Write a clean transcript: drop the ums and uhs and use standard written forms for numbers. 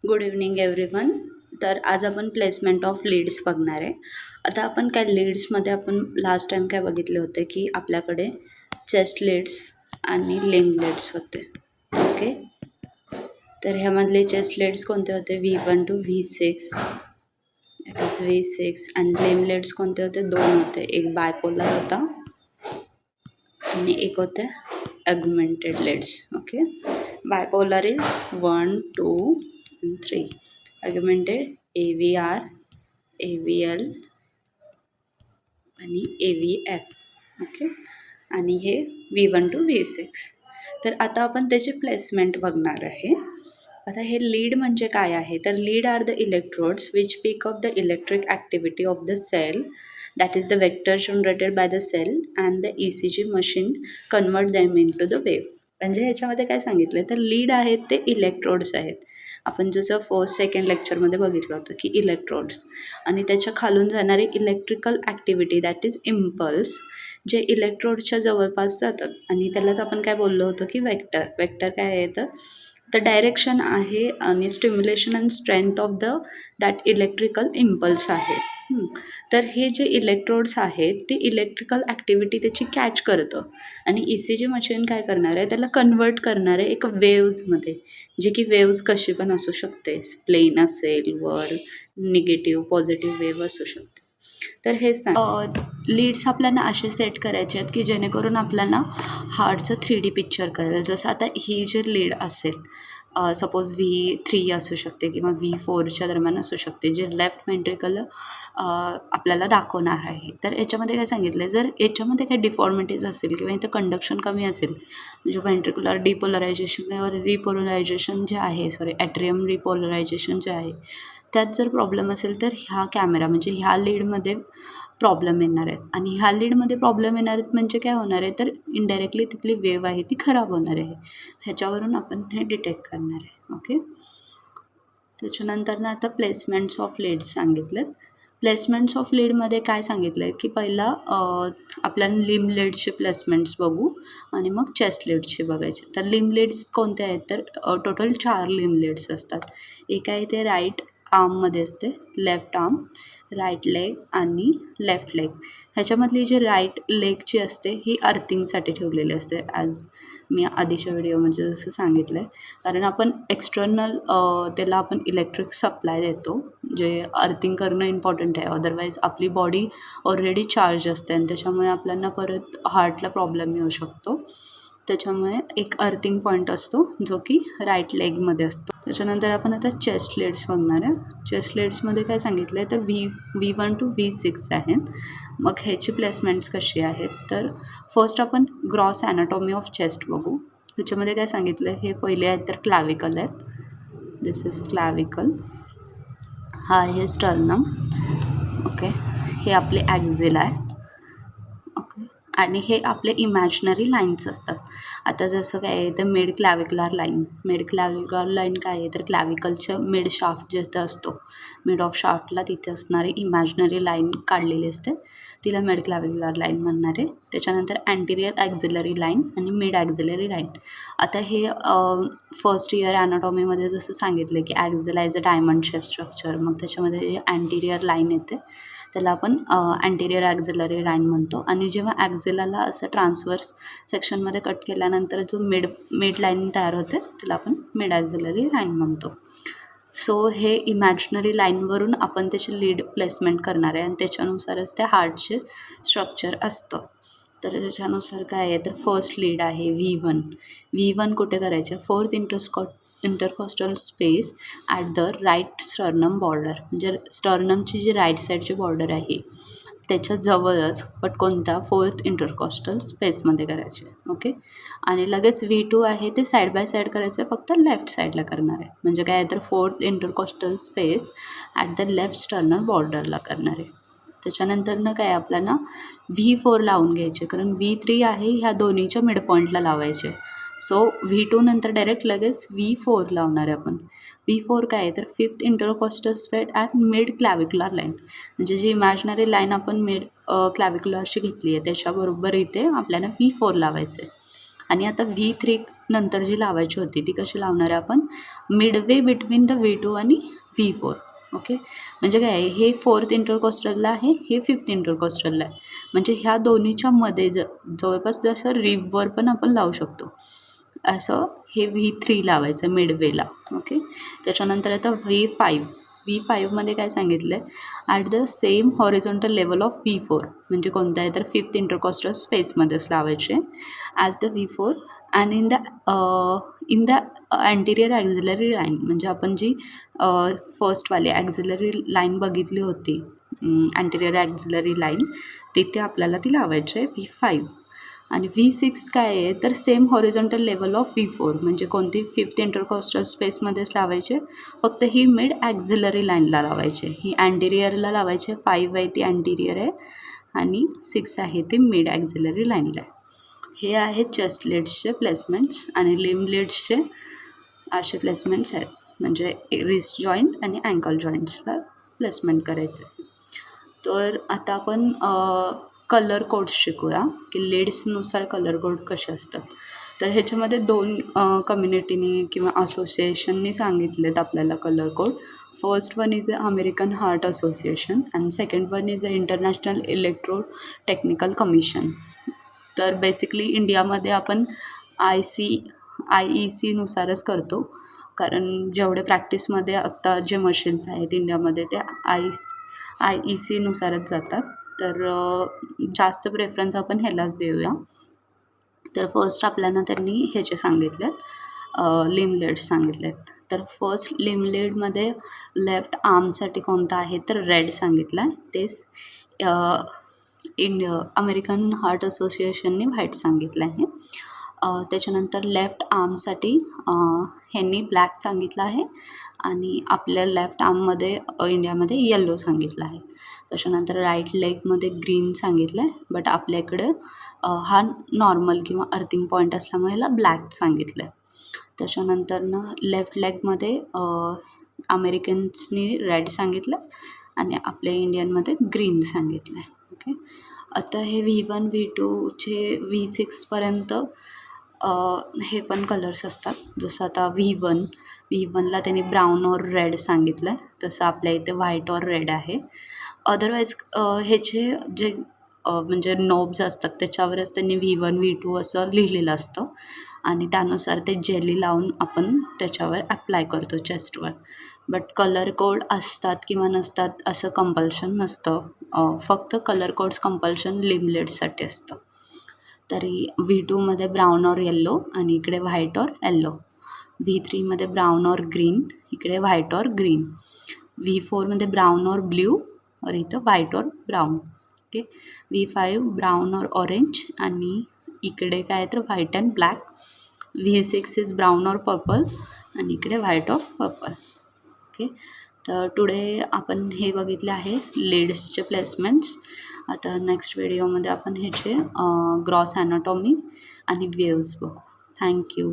Good evening everyone. तर आज आपण प्लेसमेंट ऑफ लीड्स बघणार आहे. आता आपण काय लीड्समध्ये आपण लास्ट टाइम काय बघितले होते की आपल्याकडे चेस्ट लीड्स आणि लिम्ब लीड्स होते. ओके, तर ह्यामधले चेस्ट लीड्स कोणते होते? V1 to V6, it is V6. आणि लिम्ब लीड्स कोणते होते? दोन होते, एक बायपोलर होता आणि एक होते augmented leads. Okay, bipolar is 1, 2 and 3. Augmented AVR, AVL आणि AVF. ओके, आणि हे V1 to V6. तर आता आपण त्याची प्लेसमेंट बघणार आहे. आता हे लीड म्हणजे काय आहे? तर lead are the electrodes which pick up the electric activity of the cell, that is the vector generated by the cell and the ECG machine convert them into the wave. म्हणजे ह्याच्यामध्ये काय सांगितलं तर lead आहेत ते electrodes आहेत. आपण जसं फर्स्ट सेकंड लेक्चरमध्ये बघितलं होतं की इलेक्ट्रोड्स आणि त्याच्या खालून जाणारी electrical activity that is impulse, जे इलेक्ट्रोडच्या जवळपास जातात आणि त्यालाच आपण काय बोललो होतो की वेक्टर. वेक्टर काय आहे तर डायरेक्शन आहे आणि stimulation and strength of the that electrical impulse आहे. तर हे जे इलेक्ट्रोड्स आहेत ते इलेक्ट्रिकल ॲक्टिव्हिटी त्याची कॅच करतं आणि ECG मशीन काय करणार आहे, त्याला कन्वर्ट करणार आहे एक वेव्जमध्ये, जी की वेव्ज कशी पण असू शकते, प्लेन असेल, वर निगेटिव्ह पॉझिटिव्ह वेव्ह असू शकते. तर हे लीड्स आपल्याला असे सेट करायचे आहेत की जेणेकरून आपल्याला हार्टचं 3D पिक्चर कळेल. जसं आता ही जे लीड असेल, सपोज V3 असू शकते किंवा V4च्या दरम्यान असू शकते, जे लेफ्ट वेंट्रिकल आपल्याला दाखवणार आहे. तर याच्यामध्ये काय सांगितलं आहे, जर याच्यामध्ये काही डिफॉर्मिटीज असेल किंवा इथं कंडक्शन कमी असेल, म्हणजे व्हेंट्रिक्युलर डिपोलरायझेशन किंवा रिपोलरायझेशन जे आहे, ॲट्रियम रिपोलरायझेशन जे आहे, त्यात जर प्रॉब्लेम असेल तर ह्या कॅमेरा म्हणजे ह्या लीडमध्ये प्रॉब्लेम येणार आहेत. आणि ह्या लीडमध्ये प्रॉब्लेम येणार आहेत म्हणजे काय होणार आहे, तर इनडायरेक्टली तिथली वेव्ह आहे ती खराब होणार आहे. ह्याच्यावरून आपण हे डिटेक्ट करणार आहे. ओके, त्याच्यानंतर ना आता प्लेसमेंट्स ऑफ लीड्स सांगितलेत. प्लेसमेंट्स ऑफ लीडमध्ये काय सांगितलं आहे की पहिला आपल्याला लिम्ब लीड्सचे प्लेसमेंट्स बघू आणि मग चेस्ट लीड्सचे बघायचे. तर लिम्ब लीड्स कोणते आहेत तर टोटल 4 लिम्ब लीड्स असतात. एक आहे ते राईट आर्ममध्ये असते, लेफ्ट आर्म, राईट लेग आणि लेफ्ट लेग. ह्याच्यामधली जी राईट लेगची असते ही अर्थिंगसाठी ठेवलेली असते, ॲज मी आधीच्या व्हिडिओमध्ये जसं सांगितलं आहे. कारण आपण एक्सटर्नल त्याला आपण इलेक्ट्रिक सप्लाय देतो, जे अर्थिंग करणं इम्पॉर्टंट आहे. अदरवाईज आपली बॉडी ऑलरेडी चार्ज असते आणि त्याच्यामुळे आपल्याला परत हार्टला प्रॉब्लेम येऊ शकतो. त्याच्यामुळे एक अर्थिंग पॉईंट असतो जो की राईट लेगमध्ये असतो. त्याच्यानंतर आपण आता चेस्ट लीड्स बघणार आहे. चेस्ट लीड्समध्ये काय सांगितलं आहे तर V1 to V6 आहेत. मग ह्याची प्लेसमेंट्स कशी आहेत तर फर्स्ट आपण ग्रॉस ॲनाटॉमी ऑफ चेस्ट बघू. ह्याच्यामध्ये काय सांगितलं आहे, हे पहिले आहेत तर क्लॅविकल आहेत. दिस इज क्लॅविकल. हा आहे स्टर्नम. ओके, हे आपले ॲक्झिला आहे. ओके, आणि हे आपले इमॅजिनरी लाईन्स असतात. आता जसं काय आहे तर mid clavicular line. Mid clavicular line काय आहे तर क्लॅविकलच्या मिड शाफ्ट जिथं असतो, मिड ऑफ शाफ्टला तिथे असणारी इमॅजिनरी लाईन काढलेली असते, तिला मिड क्लॅविक्युलर लाईन म्हणणार आहे. त्याच्यानंतर अँटिरियर ॲक्झिलरी लाईन आणि मिड ॲक्झिलरी लाईन. आता हे फर्स्ट इयर ॲनाटॉमीमध्ये जसं सांगितलं की axilla is a diamond shape structure. मग त्याच्यामध्ये जे अँटिरियर लाईन येते त्याला आपण अँटिरियर ॲक्झिलरी लाईन म्हणतो. आणि जेव्हा ॲक्झिलाला असं ट्रान्सवर्स सेक्शनमध्ये कट केल्यानंतर जो मिड लाईन तयार होते त्याला आपण मिड ॲक्झिलरी लाईन म्हणतो. सो हे इमॅजिनरी लाईनवरून आपण त्याची लीड प्लेसमेंट करणार आहे आणि त्याच्यानुसारच त्या हार्टचे स्ट्रक्चर असतं. तर त्याच्यानुसार काय आहे तर फर्स्ट लीड आहे V1 कुठे करायचे? Fourth intercostal space at the right sternum border. म्हणजे स्टर्नमची जी राईट साईडची बॉर्डर आहे त्याच्या जवळच, बट कोणता? फोर्थ इंटरकॉस्टल स्पेसमध्ये करायचे. ओके, आणि लगेच V2 आहे ते साईड बाय साईड करायचं आहे, फक्त लेफ्ट साईडला करणार आहे. म्हणजे काय आहे तर fourth intercostal space at the left sternal बॉर्डरला करणार आहे. त्याच्यानंतरनं काय आपल्याला V4 लावून घ्यायचे, कारण V3 आहे ह्या दोन्हीच्या मिड पॉईंटला लावायचे. सो V2 नंतर डायरेक्ट लगेच V4 लावणार आहे आपण. V4 काय आहे तर fifth intercostal space at mid clavicular line. म्हणजे जी इमॅजिनरी लाईन आपण मिड क्लॅविक्युलरची घेतली आहे त्याच्याबरोबर इथे आपल्याला V4 लावायचं आहे. आणि आता V3 नंतर जी लावायची होती ती कशी लावणार आहे आपण, मिडवे बिटवीन द V2 आणि V4. ओके, म्हणजे काय आहे, हे 4th इंटरकोस्टलला आहे, हे 5th इंटरकोस्टलला आहे. म्हणजे ह्या दोन्हीच्या मध्ये जवळपास जसं रिबवर पण आपण लावू शकतो असं हे V3 लावायचं मिडवेला. ओके, त्याच्यानंतर आता V5मध्ये काय सांगितलं आहे, at the same horizontal level of V4, म्हणजे कोणतं आहे तर 5th इंटरकॉस्टल स्पेसमध्येच लावायचे as the V4 and in the anterior axillary line. म्हणजे आपण जी फर्स्टवाली ॲक्झिलरी लाईन बघितली होती, अँटिरियर ॲक्झिलरी लाईन, तिथे आपल्याला ती लावायची आहे V5. आणि V6 काय आहे तर same horizontal level of V4, म्हणजे कोणती 5th इंटरकॉस्टल स्पेसमध्येच लावायचे, फक्त ही मिड ॲक्झिलरी लाईनला लावायचे. ही अँटिरियरला लावायचे, 5 आहे ती अँटिरियर आहे आणि 6 आहे ते मिड ॲक्झिलरी लाईनला आहे. हे आहेत चेस्ट लीड्सचे प्लेसमेंट्स आणि लिम लीड्सचे असे प्लेसमेंट्स आहेत, म्हणजे रिस्ट जॉईंट आणि अँकल जॉईंट्सला प्लेसमेंट करायचं आहे. तर आता आपण कलर कोड्स शिकूया की लीड्सनुसार कलर कोड कसे असतात. तर ह्याच्यामध्ये 2 कम्युनिटीने किंवा असोसिएशननी सांगितलेत आपल्याला colour code. First one is a American heart association and second one is a international electro technical commission. तर बेसिकली इंडियामध्ये आपण IECनुसारच करतो, कारण जेवढे प्रॅक्टिसमध्ये आत्ता जे मशीन्स आहेत इंडियामध्ये ते IECनुसारच जातात. तर जास्त प्रेफरन्स आपण ह्यालाच देऊया. तर फर्स्ट आपल्याला त्यांनी ह्याचे सांगितलेत, लिम लीड्स सांगितलेत. तर फर्स्ट लिम लीडमध्ये लेफ्ट आर्मसाठी कोणता आहे तर रेड सांगितलं आहे, तेच अमेरिकन हार्ट असोसिएशनने व्हाईट सांगितलं आहे. त्याच्यानंतर लेफ्ट आर्मसाठी ह्यांनी ब्लॅक सांगितलं आहे आणि आपल्या लेफ्ट आर्ममध्ये इंडियामध्ये येल्लो सांगितलं आहे. त्याच्यानंतर राईट लेगमध्ये ग्रीन सांगितलं आहे, बट आपल्याकडं हा नॉर्मल किंवा अर्थिंग पॉईंट असल्यामुळे ह्याला ब्लॅक सांगितलं आहे. त्याच्यानंतरनं लेफ्ट लेगमध्ये अमेरिकन्सनी रेड सांगितलं आहे आणि आपल्या इंडियनमध्ये ग्रीन सांगितलं आहे. ओके, आता हे V1 V2चे V6पर्यंत हे पण कलर्स असतात. जसं आता V1ला त्यांनी ब्राऊन और रेड सांगितलं आहे, तसं आपल्या इथे व्हाईट और रेड आहे. अदरवाईज ह्याचे जे म्हणजे नोब्स असतात त्याच्यावरच त्यांनी V1 V2 असं लिहिलेलं असतं आणि त्यानुसार ते जेली लावून आपण त्याच्यावर अप्लाय करतो चेस्टवर. बट कलर कोड असतात किंवा नसतात असं कंपल्शन नसतं, फक्त कलर कोड्स कंपल्शन लिम लीड्ससाठी असतं. तरी V2मध्ये ब्राऊन और येल्लो आणि इकडे व्हाईट और येल्लो. V3मध्ये ब्राऊन और ग्रीन, इकडे व्हाईट और ग्रीन. V4मध्ये ब्राऊन और ब्ल्यू और इथं व्हाईट और ब्राऊन. ओके, V5 ब्राऊन और ऑरेंज आणि इकडे काय तर white and black. V6 is brown और पर्पल आणि इकडे व्हाईट और पर्पल. ओके, तर टुडे आपण हे बघितले आहे लीड्सचे प्लेसमेंट्स. आता नेक्स्ट व्हिडिओमध्ये आपण ह्याचे ग्रॉस ॲनाटॉमी आणि वेव्स बघू. थँक्यू.